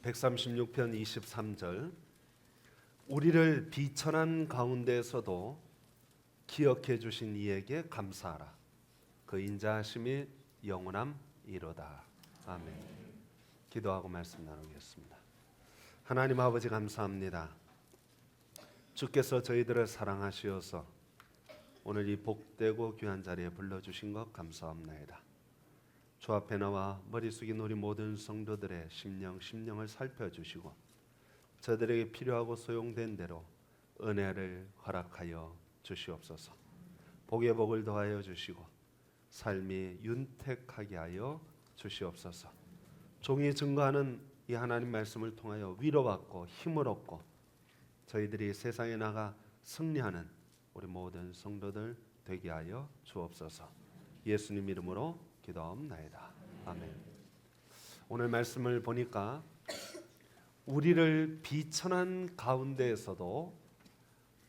136편 23절 우리를 비천한 가운데에서도 기억해 주신 이에게 감사하라. 그 인자하심이 영원함이로다. 아멘. 기도하고 말씀 나누겠습니다. 하나님 아버지 감사합니다. 주께서 저희들을 사랑하시어서 오늘 이 복되고 귀한 자리에 불러주신 것 감사합니다. 주 앞에 나와 머리 숙인 우리 모든 성도들의 심령을 살펴주시고 저들에게 필요하고 소용된 대로 은혜를 허락하여 주시옵소서. 복의 복을 더하여 주시고 삶이 윤택하게 하여 주시옵소서. 종이 증거하는 이 하나님 말씀을 통하여 위로받고 힘을 얻고 저희들이 세상에 나가 승리하는 우리 모든 성도들 되게 하여 주옵소서. 예수님 이름으로 기도하옵나이다. 아멘. 오늘 말씀을 보니까 우리를 비천한 가운데에서도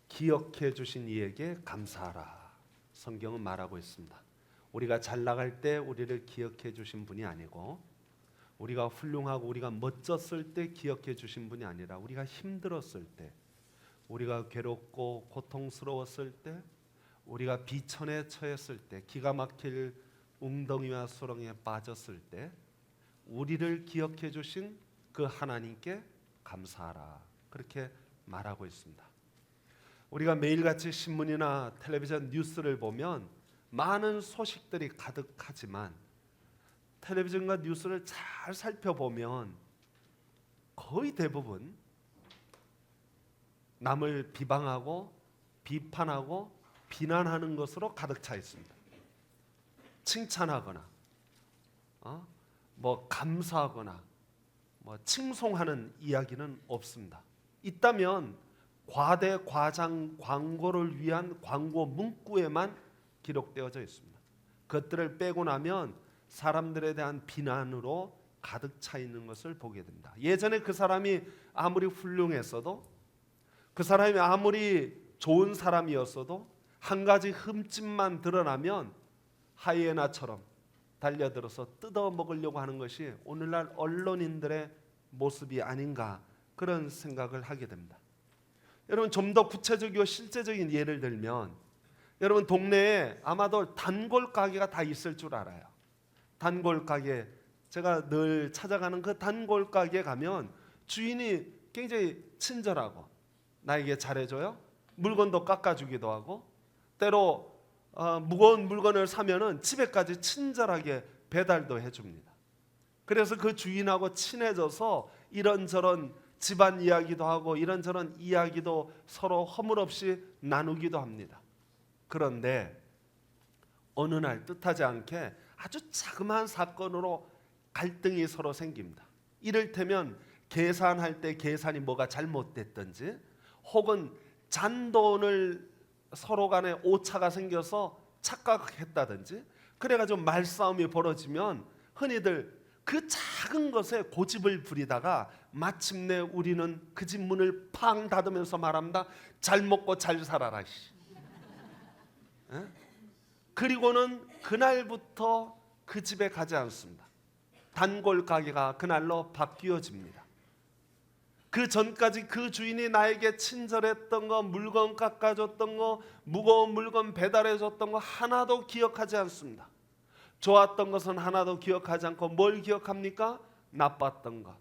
기억해 주신 이에게 감사하라. 성경은 말하고 있습니다. 우리가 잘 나갈 때 우리를 기억해 주신 분이 아니고 우리가 훌륭하고 우리가 멋졌을 때 기억해 주신 분이 아니라 우리가 힘들었을 때 우리가 괴롭고 고통스러웠을 때 우리가 비천에 처했을 때 기가 막힐 웅덩이와 수렁에 빠졌을 때 우리를 기억해 주신 그 하나님께 감사하라. 그렇게 말하고 있습니다. 우리가 매일같이 신문이나 텔레비전 뉴스를 보면 많은 소식들이 가득하지만 텔레비전과 뉴스를 잘 살펴보면 거의 대부분 남을 비방하고 비판하고 비난하는 것으로 가득 차 있습니다. 칭찬하거나 감사하거나 칭송하는 이야기는 없습니다. 있다면 과대 과장 광고를 위한 광고 문구에만 기록되어져 있습니다. 그것들을 빼고 나면 사람들에 대한 비난으로 가득 차 있는 것을 보게 됩니다. 예전에 그 사람이 아무리 훌륭했어도 그 사람이 아무리 좋은 사람이었어도 한 가지 흠집만 드러나면 하이에나처럼 달려들어서 뜯어 먹으려고 하는 것이 오늘날 언론인들의 모습이 아닌가 그런 생각을 하게 됩니다. 여러분 좀 더 구체적이고 실제적인 예를 들면 여러분 동네에 아마도 단골 가게가 다 있을 줄 알아요. 단골 가게 제가 늘 찾아가는 그 단골 가게 가면 주인이 굉장히 친절하고 나에게 잘해줘요. 물건도 깎아주기도 하고 때로 무거운 물건을 사면은 집에까지 친절하게 배달도 해줍니다. 그래서 그 주인하고 친해져서 이런저런 집안 이야기도 하고 이런저런 이야기도 서로 허물없이 나누기도 합니다. 그런데 어느 날 뜻하지 않게 아주 자그마한 사건으로 갈등이 서로 생깁니다. 이를테면 계산할 때 계산이 뭐가 잘못됐든지 혹은 잔돈을 서로 간에 오차가 생겨서 착각했다든지 그래가지고 말싸움이 벌어지면 흔히들 그 작은 것에 고집을 부리다가 마침내 우리는 그 집 문을 팡 닫으면서 말합니다. 잘 먹고 잘 살아라. 그리고는 그날부터 그 집에 가지 않습니다. 단골 가게가 그날로 바뀌어집니다. 그 전까지 그 주인이 나에게 친절했던 거, 물건 깎아줬던 거, 무거운 물건 배달해줬던 거 하나도 기억하지 않습니다. 좋았던 것은 하나도 기억하지 않고 뭘 기억합니까? 나빴던 것,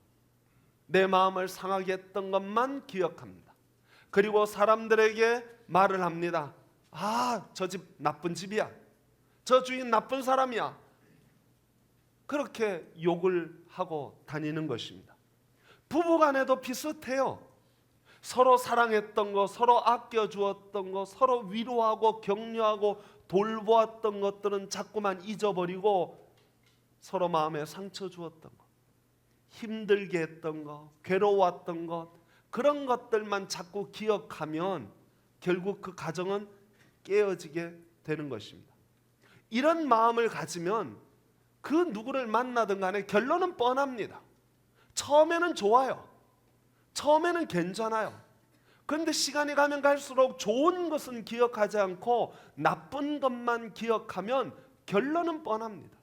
내 마음을 상하게 했던 것만 기억합니다. 그리고 사람들에게 말을 합니다. 저 집 나쁜 집이야. 저 주인 나쁜 사람이야. 그렇게 욕을 하고 다니는 것입니다. 부부간에도 비슷해요. 서로 사랑했던 것, 서로 아껴주었던 것, 서로 위로하고 격려하고 돌보았던 것들은 자꾸만 잊어버리고 서로 마음에 상처 주었던 것, 힘들게 했던 것, 괴로웠던 것 그런 것들만 자꾸 기억하면 결국 그 가정은 깨어지게 되는 것입니다. 이런 마음을 가지면 그 누구를 만나든 간에 결론은 뻔합니다. 처음에는 좋아요. 처음에는 괜찮아요. 그런데 시간이 가면 갈수록 좋은 것은 기억하지 않고 나쁜 것만 기억하면 결론은 뻔합니다.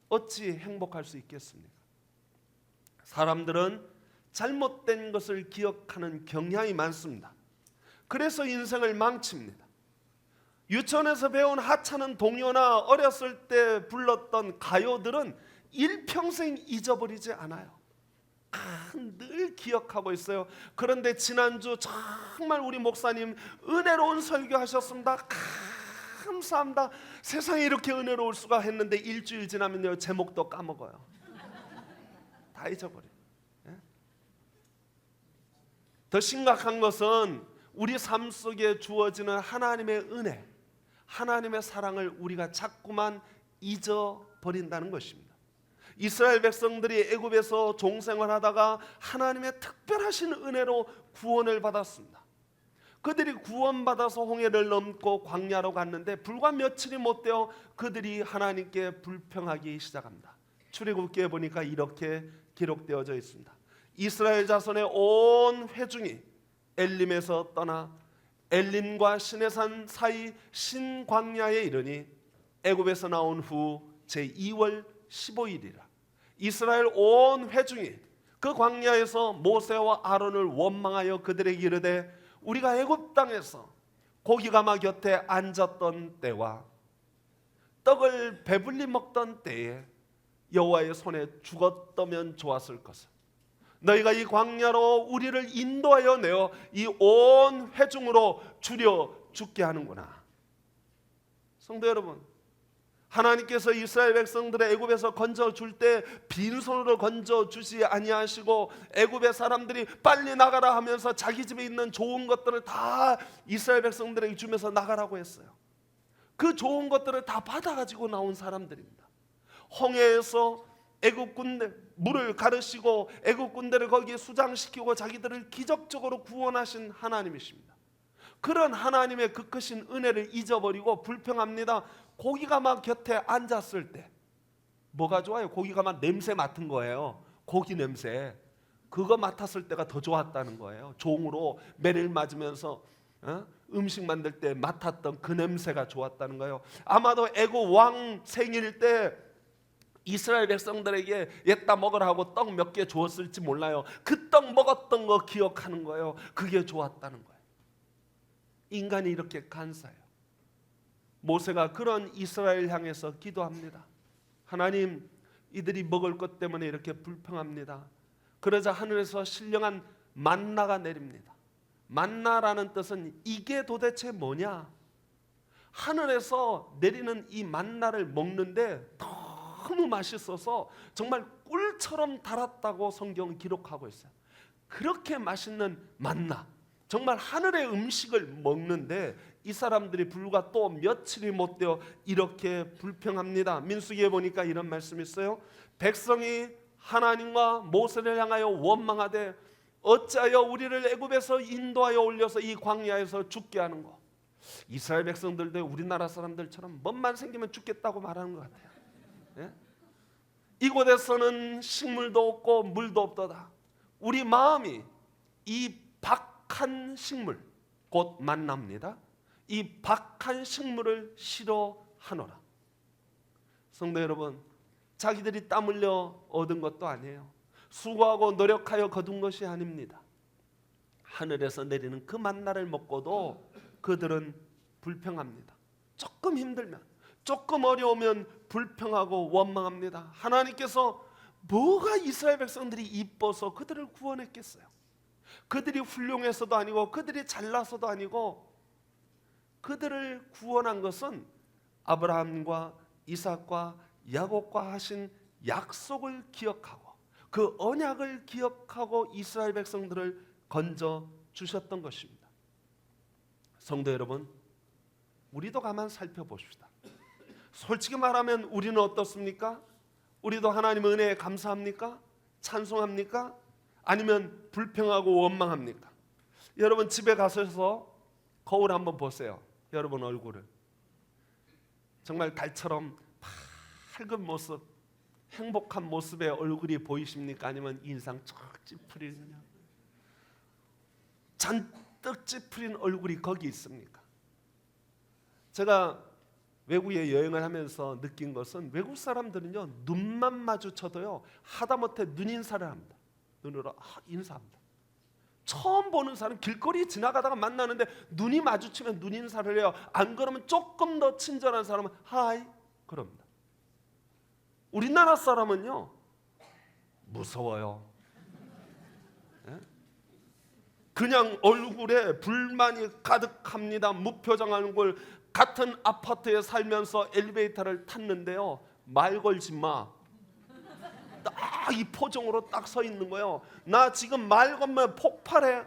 어찌 행복할 수 있겠습니까? 사람들은 잘못된 것을 기억하는 경향이 많습니다. 그래서 인생을 망칩니다. 유치원에서 배운 하찮은 동요나 어렸을 때 불렀던 가요들은 일평생 잊어버리지 않아요. 늘 기억하고 있어요. 그런데 지난주 정말 우리 목사님 은혜로운 설교하셨습니다. 감사합니다. 세상에 이렇게 은혜로울 수가 했는데 일주일 지나면요 제목도 까먹어요. 다 잊어버려요. 더 심각한 것은 우리 삶 속에 주어지는 하나님의 은혜, 하나님의 사랑을 우리가 자꾸만 잊어버린다는 것입니다. 이스라엘 백성들이 애굽에서 종생활하다가 하나님의 특별하신 은혜로 구원을 받았습니다. 그들이 구원받아서 홍해를 넘고 광야로 갔는데 불과 며칠이 못 되어 그들이 하나님께 불평하기 시작합니다. 출애굽기에 보니까 이렇게 기록되어져 있습니다. 이스라엘 자손의 온 회중이 엘림에서 떠나 엘림과 시내산 사이 신광야에 이르니 애굽에서 나온 후 제2월 15일이라 이스라엘 온 회중이 그 광야에서 모세와 아론을 원망하여 그들에게 이르되 우리가 애굽 땅에서 고기가마 곁에 앉았던 때와 떡을 배불리 먹던 때에 여호와의 손에 죽었다면 좋았을 것을 너희가 이 광야로 우리를 인도하여 내어 이 온 회중으로 줄여 죽게 하는구나. 성도 여러분, 하나님께서 이스라엘 백성들의 애굽에서 건져 줄 때 빈손으로 건져 주지 아니하시고 애굽의 사람들이 빨리 나가라 하면서 자기 집에 있는 좋은 것들을 다 이스라엘 백성들에게 주면서 나가라고 했어요. 그 좋은 것들을 다 받아가지고 나온 사람들입니다. 홍해에서 애굽 군대 물을 가르시고 애굽 군대를 거기에 수장시키고 자기들을 기적적으로 구원하신 하나님이십니다. 그런 하나님의 그 크신 은혜를 잊어버리고 불평합니다. 고기가마 곁에 앉았을 때 뭐가 좋아요? 고기가마 냄새 맡은 거예요. 고기 냄새. 그거 맡았을 때가 더 좋았다는 거예요. 종으로 매를 맞으면서 음식 만들 때 맡았던 그 냄새가 좋았다는 거예요. 아마도 애굽 왕 생일 때 이스라엘 백성들에게 옛다 먹으라고 떡 몇 개 주었을지 몰라요. 그 떡 먹었던 거 기억하는 거예요. 그게 좋았다는 거예요. 인간이 이렇게 간사해요. 모세가 그런 이스라엘 향해서 기도합니다. 하나님, 이들이 먹을 것 때문에 이렇게 불평합니다. 그러자 하늘에서 신령한 만나가 내립니다. 만나라는 뜻은 이게 도대체 뭐냐? 하늘에서 내리는 이 만나를 먹는데 너무 맛있어서 정말 꿀처럼 달았다고 성경은 기록하고 있어요. 그렇게 맛있는 만나, 정말 하늘의 음식을 먹는데 이 사람들이 불과 또 며칠이 못 되어 이렇게 불평합니다. 민수기에 보니까 이런 말씀이 있어요. 백성이 하나님과 모세를 향하여 원망하되 어찌하여 우리를 애굽에서 인도하여 올려서 이 광야에서 죽게 하는 거. 이스라엘 백성들도 우리나라 사람들처럼 멋만 생기면 죽겠다고 말하는 것 같아요. 예? 이곳에서는 식물도 없고 물도 없도다. 우리 마음이 이 박한 식물 곧 만납니다. 이 박한 식물을 싫어하노라. 성도 여러분, 자기들이 땀 흘려 얻은 것도 아니에요. 수고하고 노력하여 거둔 것이 아닙니다. 하늘에서 내리는 그 만나를 먹고도 그들은 불평합니다. 조금 힘들면, 조금 어려우면 불평하고 원망합니다. 하나님께서 뭐가 이스라엘 백성들이 이뻐서 그들을 구원했겠어요? 그들이 훌륭해서도 아니고 그들이 잘나서도 아니고 그들을 구원한 것은 아브라함과 이삭과 야곱과 하신 약속을 기억하고 그 언약을 기억하고 이스라엘 백성들을 건져 주셨던 것입니다. 성도 여러분, 우리도 가만 살펴봅시다. 솔직히 말하면 우리는 어떻습니까? 우리도 하나님 은혜에 감사합니까? 찬송합니까? 아니면 불평하고 원망합니까? 여러분 집에 가셔서 거울 한번 보세요. 여러분 얼굴을 정말 달처럼 밝은 모습, 행복한 모습의 얼굴이 보이십니까? 아니면 인상 쫙 찌푸린 그냥 잔뜩 찌푸린 얼굴이 거기 있습니까? 제가 외국에 여행을 하면서 느낀 것은 외국 사람들은요 눈만 마주쳐도요 하다못해 눈인사를 합니다. 눈으로 인사합니다. 처음 보는 사람 길거리 지나가다가 만나는데 눈이 마주치면 눈 인사를 해요. 안 그러면 조금 더 친절한 사람은 하이 그럽니다. 우리나라 사람은요 무서워요. 그냥 얼굴에 불만이 가득합니다. 무표정한 얼굴. 같은 아파트에 살면서 엘리베이터를 탔는데요, 말 걸지 마. 딱 이 표정으로 딱 서 있는 거예요. 나 지금 말 걸면 폭발해.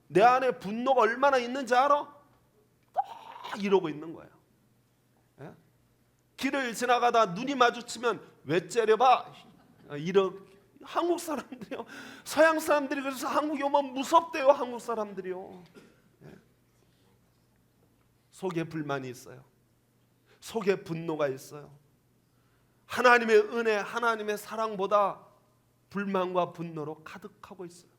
내 안에 분노가 얼마나 있는지 알아? 딱 이러고 있는 거예요. 예? 길을 지나가다 눈이 마주치면 왜 째려봐? 이렇게 한국 사람들이요. 서양 사람들이 그래서 한국에 오면 무섭대요. 한국 사람들이요. 예? 속에 불만이 있어요. 속에 분노가 있어요. 하나님의 은혜, 하나님의 사랑보다 불만과 분노로 가득하고 있어요.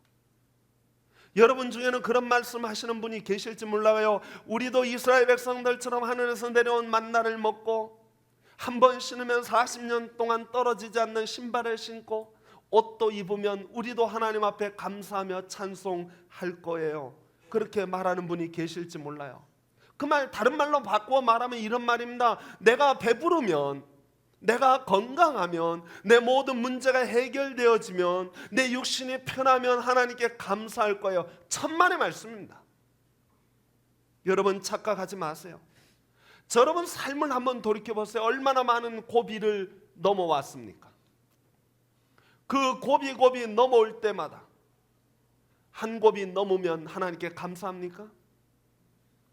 여러분 중에는 그런 말씀하시는 분이 계실지 몰라요. 우리도 이스라엘 백성들처럼 하늘에서 내려온 만나를 먹고 한 번 신으면 40년 동안 떨어지지 않는 신발을 신고 옷도 입으면 우리도 하나님 앞에 감사하며 찬송할 거예요. 그렇게 말하는 분이 계실지 몰라요. 그 말 다른 말로 바꾸어 말하면 이런 말입니다. 내가 배부르면, 내가 건강하면, 내 모든 문제가 해결되어지면, 내 육신이 편하면 하나님께 감사할 거예요. 천만의 말씀입니다. 여러분 착각하지 마세요. 여러분 삶을 한번 돌이켜보세요. 얼마나 많은 고비를 넘어왔습니까? 그 고비 넘어올 때마다 한 고비 넘으면 하나님께 감사합니까?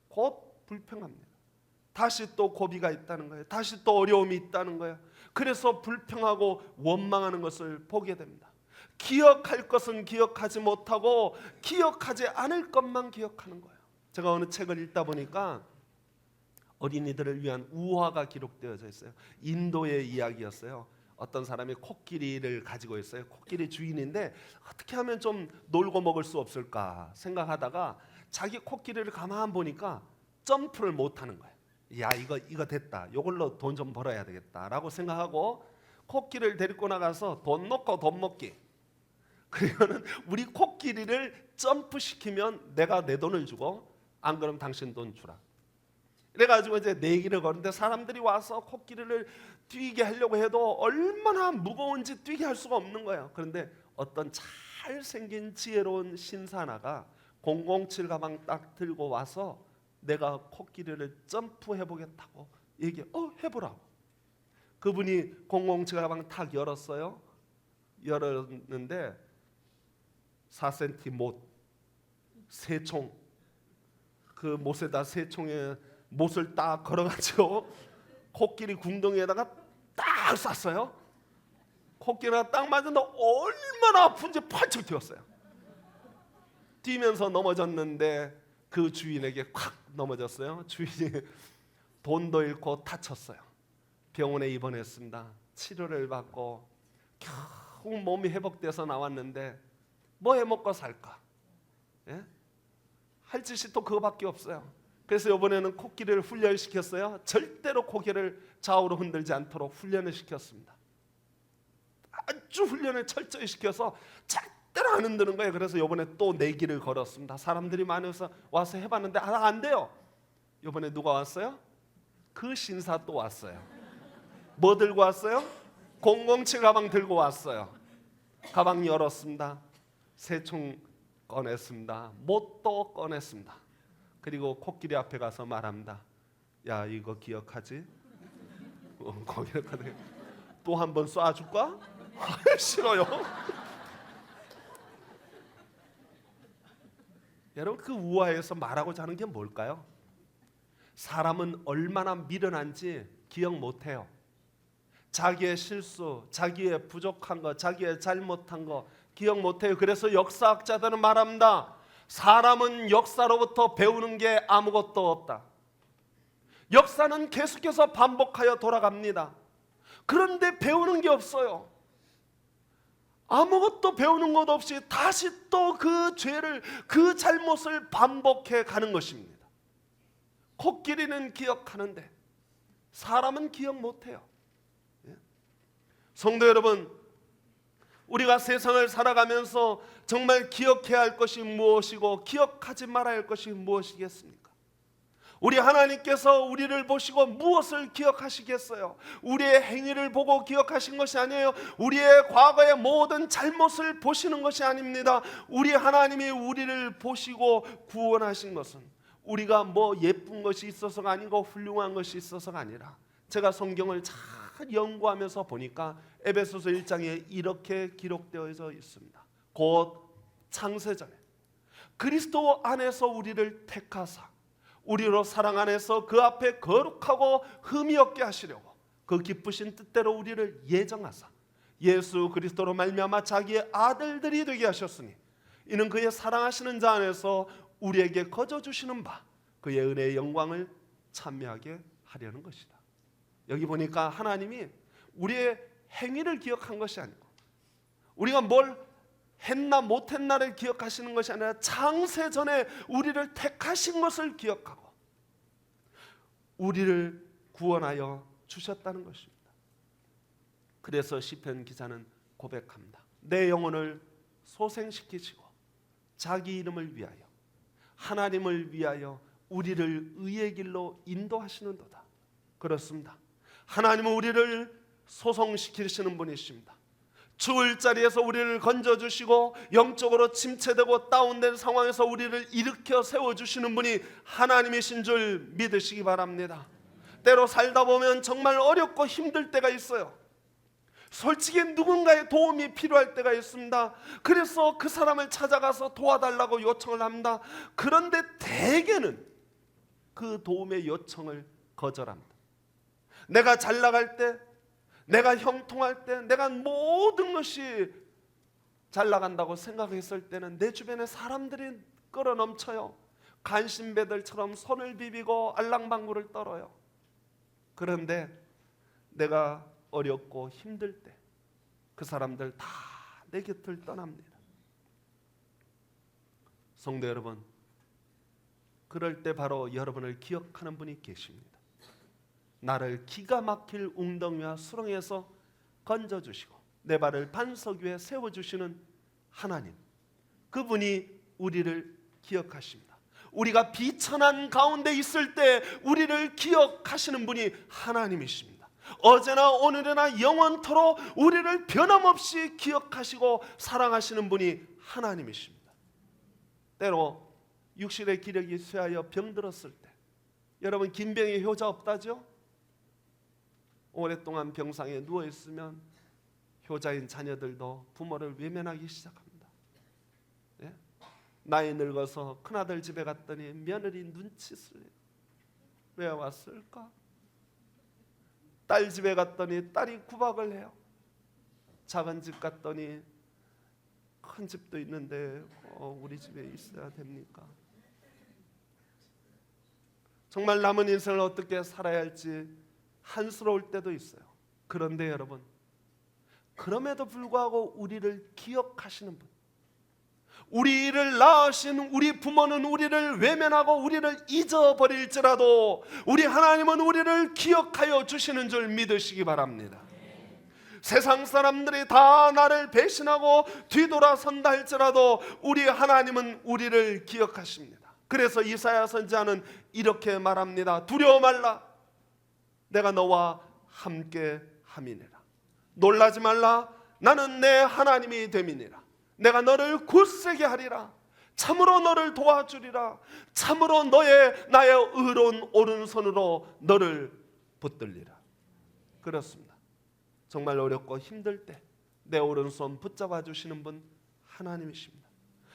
곧 불평합니다. 다시 또 고비가 있다는 거예요. 다시 또 어려움이 있다는 거예요. 그래서 불평하고 원망하는 것을 보게 됩니다. 기억할 것은 기억하지 못하고 기억하지 않을 것만 기억하는 거예요. 제가 어느 책을 읽다 보니까 어린이들을 위한 우화가 기록되어져 있어요. 인도의 이야기였어요. 어떤 사람이 코끼리를 가지고 있어요. 코끼리 주인인데 어떻게 하면 좀 놀고 먹을 수 없을까 생각하다가 자기 코끼리를 가만 보니까 점프를 못하는 거예요. 야, 이거 됐다. 이걸로 돈 좀 벌어야 되겠다라고 생각하고 코끼리를 데리고 나가서 돈 넣고 돈 먹기. 그러면은 우리 코끼리를 점프시키면 내가 내 돈을 주고 안 그러면 당신 돈 주라. 그래가지고 이제 내기를 거는데 사람들이 와서 코끼리를 뛰게 하려고 해도 얼마나 무거운지 뛰게 할 수가 없는 거예요. 그런데 어떤 잘생긴 지혜로운 신사나가 007 가방 딱 들고 와서 내가 코끼리를 점프해보겠다고 얘기해. 해보라고. 그분이 007 가방 탁 열었어요. 열었는데 4cm 못, 새총, 그 못에다 새총에 못을 딱 걸어가지고 코끼리 궁덩이에다가 딱 쐈어요. 코끼리가 딱 맞았는데 얼마나 아픈지 펄쩍 뛰었어요. 뛰면서 넘어졌는데 그 주인에게 콱 넘어졌어요. 주인이 돈도 잃고 다쳤어요. 병원에 입원했습니다. 치료를 받고 겨우 몸이 회복돼서 나왔는데 뭐 해먹고 살까? 예? 할 짓이 또 그거밖에 없어요. 그래서 이번에는 코끼리를 훈련시켰어요. 절대로 고개를 좌우로 흔들지 않도록 훈련을 시켰습니다. 아주 훈련을 철저히 시켜서 절대로 안 흔드는 거예요. 그래서 이번에 또 내기를 걸었습니다. 사람들이 많아서 와서 해봤는데 안 돼요. 이번에 누가 왔어요? 그 신사 또 왔어요. 뭐 들고 왔어요? 007 가방 들고 왔어요. 가방 열었습니다. 새총 꺼냈습니다. 못도 꺼냈습니다. 그리고 코끼리 앞에 가서 말합니다. 야, 이거 기억하지? 거기에 또 한 번 쏴줄까? 싫어요. 여러분 그 우화에서 말하고자 하는 게 뭘까요? 사람은 얼마나 미련한지 기억 못해요. 자기의 실수, 자기의 부족한 거, 자기의 잘못한 거 기억 못해요. 그래서 역사학자들은 말합니다. 사람은 역사로부터 배우는 게 아무것도 없다. 역사는 계속해서 반복하여 돌아갑니다. 그런데 배우는 게 없어요. 아무것도 배우는 것 없이 다시 또 그 죄를, 그 잘못을 반복해 가는 것입니다. 코끼리는 기억하는데 사람은 기억 못해요. 성도 여러분, 우리가 세상을 살아가면서 정말 기억해야 할 것이 무엇이고 기억하지 말아야 할 것이 무엇이겠습니까? 우리 하나님께서 우리를 보시고 무엇을 기억하시겠어요? 우리의 행위를 보고 기억하신 것이 아니에요. 우리의 과거의 모든 잘못을 보시는 것이 아닙니다. 우리 하나님이 우리를 보시고 구원하신 것은 우리가 뭐 예쁜 것이 있어서가 아니고 훌륭한 것이 있어서가 아니라, 제가 성경을 잘 연구하면서 보니까 에베소서 1장에 이렇게 기록되어 있습니다. 곧 창세전에 그리스도 안에서 우리를 택하사 우리로 사랑 안에서 그 앞에 거룩하고 흠이 없게 하시려고 그 기쁘신 뜻대로 우리를 예정하사 예수 그리스도로 말미암아 자기의 아들들이 되게 하셨으니 이는 그의 사랑하시는 자 안에서 우리에게 거저 주시는 바 그의 은혜의 영광을 찬미하게 하려는 것이다. 여기 보니까 하나님이 우리의 행위를 기억한 것이 아니고 우리가 뭘 했나 못했나를 기억하시는 것이 아니라 창세전에 우리를 택하신 것을 기억하고 우리를 구원하여 주셨다는 것입니다. 그래서 시편 기자는 고백합니다. 내 영혼을 소생시키시고 자기 이름을 위하여 하나님을 위하여 우리를 의의 길로 인도하시는도다. 그렇습니다. 하나님은 우리를 소송시키시는 분이십니다. 죽을 자리에서 우리를 건져주시고 영적으로 침체되고 다운된 상황에서 우리를 일으켜 세워주시는 분이 하나님이신 줄 믿으시기 바랍니다. 때로 살다 보면 정말 어렵고 힘들 때가 있어요. 솔직히 누군가의 도움이 필요할 때가 있습니다. 그래서 그 사람을 찾아가서 도와달라고 요청을 합니다. 그런데 대개는 그 도움의 요청을 거절합니다. 내가 잘 나갈 때, 내가 형통할 때, 내가 모든 것이 잘 나간다고 생각했을 때는 내 주변에 사람들이 끌어넘쳐요. 간신배들처럼 손을 비비고 알랑방구를 떨어요. 그런데 내가 어렵고 힘들 때 그 사람들 다 내 곁을 떠납니다. 성도 여러분, 그럴 때 바로 여러분을 기억하는 분이 계십니다. 나를 기가 막힐 웅덩이와 수렁에서 건져주시고 내 발을 반석 위에 세워주시는 하나님, 그분이 우리를 기억하십니다. 우리가 비천한 가운데 있을 때 우리를 기억하시는 분이 하나님이십니다. 어제나 오늘이나 영원토록 우리를 변함없이 기억하시고 사랑하시는 분이 하나님이십니다. 때로 육신의 기력이 쇠하여 병들었을 때, 여러분 김병희 효자 없다죠? 오랫동안 병상에 누워있으면 효자인 자녀들도 부모를 외면하기 시작합니다. 예? 나이 늙어서 큰아들 집에 갔더니 며느리 눈치를 왜 왔을까? 딸 집에 갔더니 딸이 구박을 해요. 작은 집 갔더니 큰 집도 있는데 우리 집에 있어야 됩니까? 정말 남은 인생을 어떻게 살아야 할지 한스러울 때도 있어요. 그런데 여러분, 그럼에도 불구하고 우리를 기억하시는 분, 우리를 낳으신 우리 부모는 우리를 외면하고 우리를 잊어버릴지라도 우리 하나님은 우리를 기억하여 주시는 줄 믿으시기 바랍니다. 세상 사람들이 다 나를 배신하고 뒤돌아선다 할지라도 우리 하나님은 우리를 기억하십니다. 그래서 이사야 선지자는 이렇게 말합니다. 두려워 말라, 내가 너와 함께 함이니라. 놀라지 말라, 나는 내 하나님이 됨이니라. 내가 너를 굳세게 하리라. 참으로 너를 도와주리라. 참으로 나의 의로운 오른손으로 너를 붙들리라. 그렇습니다. 정말 어렵고 힘들 때 내 오른손 붙잡아 주시는 분 하나님이십니다.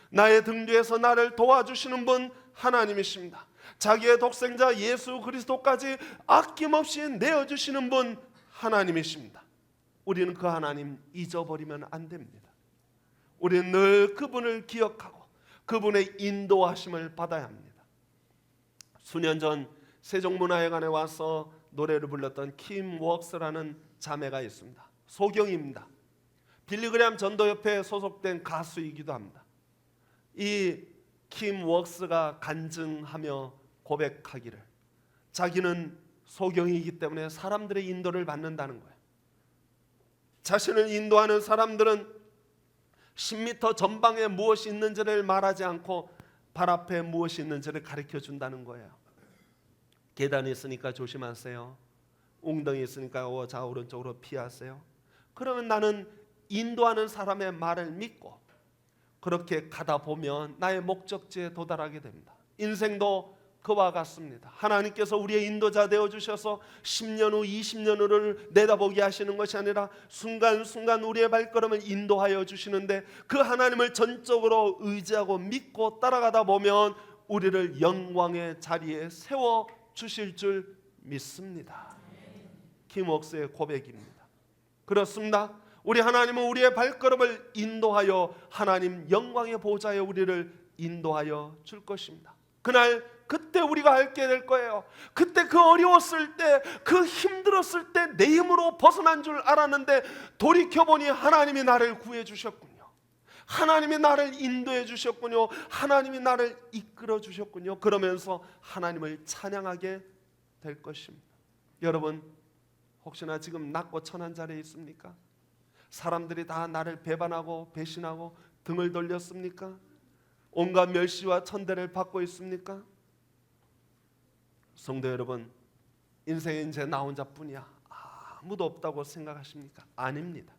나의 등 뒤에서 나를 도와주시는 분 하나님이십니다. 자기의 독생자 예수 그리스도까지 아낌없이 내어주시는 분 하나님이십니다. 우리는 그 하나님 잊어버리면 안 됩니다. 우리는 늘 그분을 기억하고 그분의 인도하심을 받아야 합니다. 수년 전 세종문화회관에 와서 노래를 불렀던 킴 웍스라는 자매가 있습니다. 소경입니다. 빌리그램 전도협회에 소속된 가수이기도 합니다. 이 킴 웍스가 간증하며 고백하기를, 자기는 소경이기 때문에 사람들의 인도를 받는다는 거예요. 자신을 인도하는 사람들은 10m 전방에 무엇이 있는지를 말하지 않고 발 앞에 무엇이 있는지를 가르쳐 준다는 거예요. 계단이 있으니까 조심하세요. 웅덩이 있으니까 자 오른쪽으로 피하세요. 그러면 나는 인도하는 사람의 말을 믿고 그렇게 가다 보면 나의 목적지에 도달하게 됩니다. 인생도 그와 같습니다. 하나님께서 우리의 인도자 되어주셔서 10년 후 20년 후를 내다보게 하시는 것이 아니라 순간순간 우리의 발걸음을 인도하여 주시는데 그 하나님을 전적으로 의지하고 믿고 따라가다 보면 우리를 영광의 자리에 세워주실 줄 믿습니다. 김옥수의 고백입니다. 그렇습니다. 우리 하나님은 우리의 발걸음을 인도하여 하나님 영광의 보좌에 우리를 인도하여 줄 것입니다. 그때 우리가 알게 될 거예요. 그때 그 어려웠을 때, 그 힘들었을 때 내 힘으로 벗어난 줄 알았는데 돌이켜보니 하나님이 나를 구해 주셨군요. 하나님이 나를 인도해 주셨군요. 하나님이 나를 이끌어 주셨군요. 그러면서 하나님을 찬양하게 될 것입니다. 여러분, 혹시나 지금 낮고 천한 자리에 있습니까? 사람들이 다 나를 배반하고 배신하고 등을 돌렸습니까? 온갖 멸시와 천대를 받고 있습니까? 성도 여러분, 인생에 이제 나 혼자뿐이야, 아무도 없다고 생각하십니까? 아닙니다.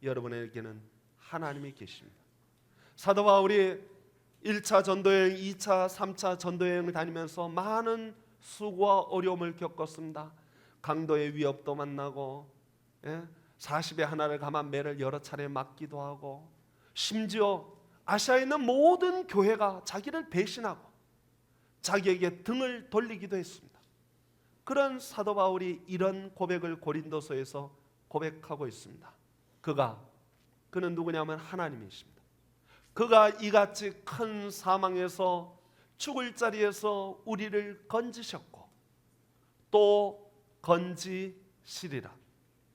여러분에게는 하나님이 계십니다. 사도 바울이 1차 전도여행, 2차, 3차 전도여행을 다니면서 많은 수고와 어려움을 겪었습니다. 강도의 위협도 만나고 40에 하나를 감한 매를 여러 차례 맞기도 하고, 심지어 아시아에 있는 모든 교회가 자기를 배신하고 자기에게 등을 돌리기도 했습니다. 그런 사도 바울이 이런 고백을 고린도서에서 고백하고 있습니다. 그는 누구냐면 하나님이십니다. 그가 이같이 큰 사망에서 죽을 자리에서 우리를 건지셨고 또 건지시리라.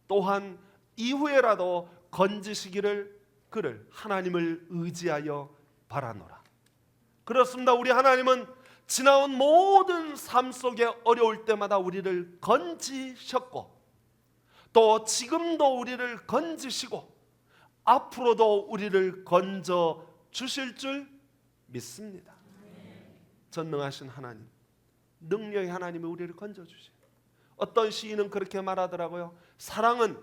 또한 이후에라도 건지시기를 그를 하나님을 의지하여 바라노라. 그렇습니다. 우리 하나님은 지나온 모든 삶 속에 어려울 때마다 우리를 건지셨고 또 지금도 우리를 건지시고 앞으로도 우리를 건져 주실 줄 믿습니다. 전능하신 하나님, 능력의 하나님이 우리를 건져 주세요. 어떤 시인은 그렇게 말하더라고요. 사랑은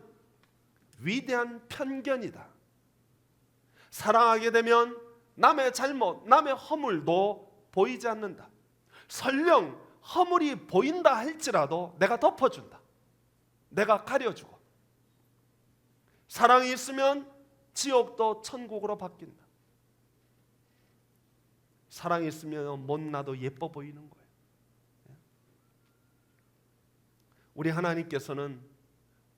위대한 편견이다. 사랑하게 되면 남의 잘못, 남의 허물도 보이지 않는다. 설령 허물이 보인다 할지라도 내가 덮어준다. 내가 가려주고. 사랑이 있으면 지옥도 천국으로 바뀐다. 사랑이 있으면 못나도 예뻐 보이는 거예요. 우리 하나님께서는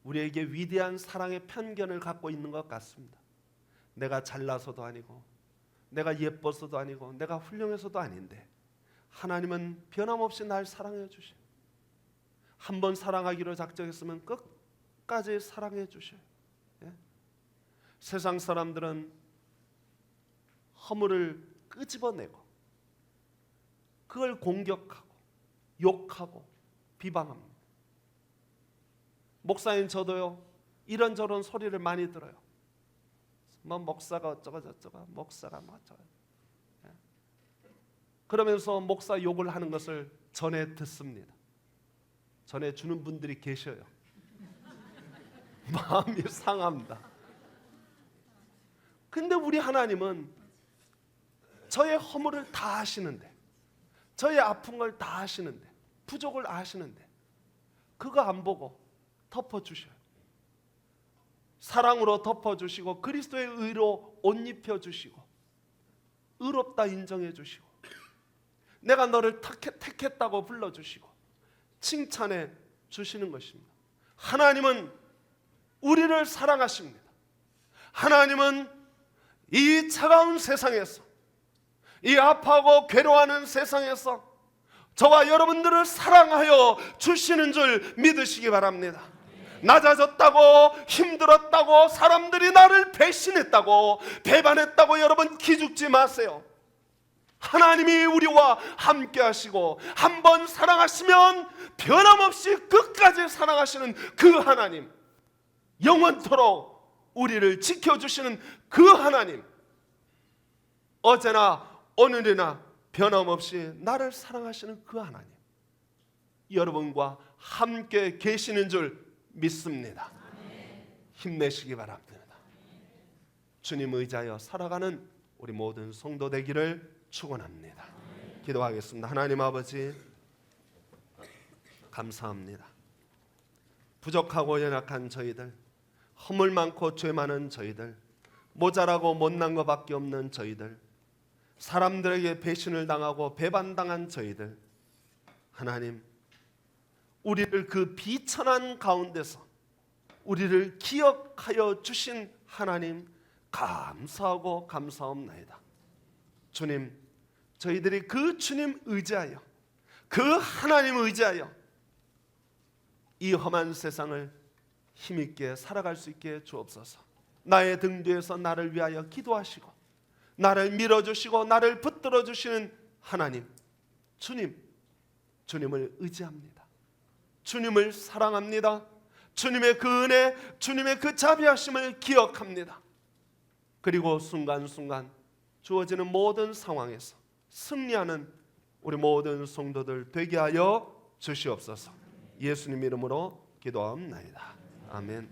우리에게 위대한 사랑의 편견을 갖고 있는 것 같습니다. 내가 잘나서도 아니고 내가 예뻐서도 아니고 내가 훌륭해서도 아닌데 하나님은 변함없이 날 사랑해 주셔요. 한번 사랑하기로 작정했으면 끝까지 사랑해 주셔요. 세상 사람들은 허물을 끄집어내고 그걸 공격하고 욕하고 비방합니다. 목사인 저도요, 이런저런 소리를 많이 들어요. 뭐 목사가 어쩌고 저쩌고, 목사가 뭐 어쩌고. 그러면서 목사 욕을 하는 것을 전해 듣습니다. 전해 주는 분들이 계셔요. 마음이 상합니다. 근데 우리 하나님은 저의 허물을 다 아시는데, 저의 아픈 걸 다 아시는데, 부족을 아시는데 그거 안 보고 덮어주셔요. 사랑으로 덮어주시고 그리스도의 의로 옷 입혀주시고 의롭다 인정해 주시고 내가 너를 택했다고 불러주시고 칭찬해 주시는 것입니다. 하나님은 우리를 사랑하십니다. 하나님은 이 차가운 세상에서, 이 아파하고 괴로워하는 세상에서 저와 여러분들을 사랑하여 주시는 줄 믿으시기 바랍니다. 낮아졌다고, 힘들었다고, 사람들이 나를 배신했다고, 배반했다고 여러분 기죽지 마세요. 하나님이 우리와 함께 하시고 한번 사랑하시면 변함없이 끝까지 사랑하시는 그 하나님, 영원토록 우리를 지켜주시는 그 하나님, 어제나 오늘이나 변함없이 나를 사랑하시는 그 하나님, 여러분과 함께 계시는 줄 믿습니다. 힘내시기 바랍니다. 주님 의지하여 살아가는 우리 모든 성도 되기를 축원합니다. 기도하겠습니다. 하나님 아버지, 감사합니다. 부족하고 연약한 저희들, 허물 많고 죄 많은 저희들, 모자라고 못난 것밖에 없는 저희들, 사람들에게 배신을 당하고 배반당한 저희들, 하나님, 우리를 그 비천한 가운데서 우리를 기억하여 주신 하나님, 감사하고 감사옵나이다. 주님, 저희들이 그 주님 의지하여, 그 하나님 의지하여 이 험한 세상을 힘있게 살아갈 수 있게 주옵소서. 나의 등 뒤에서 나를 위하여 기도하시고 나를 밀어주시고 나를 붙들어 주시는 하나님, 주님을 의지합니다. 주님을 사랑합니다. 주님의 그 은혜, 주님의 그 자비하심을 기억합니다. 그리고 순간순간 주어지는 모든 상황에서 승리하는 우리 모든 성도들 되게 하여 주시옵소서. 예수님 이름으로 기도하옵나이다. 아멘.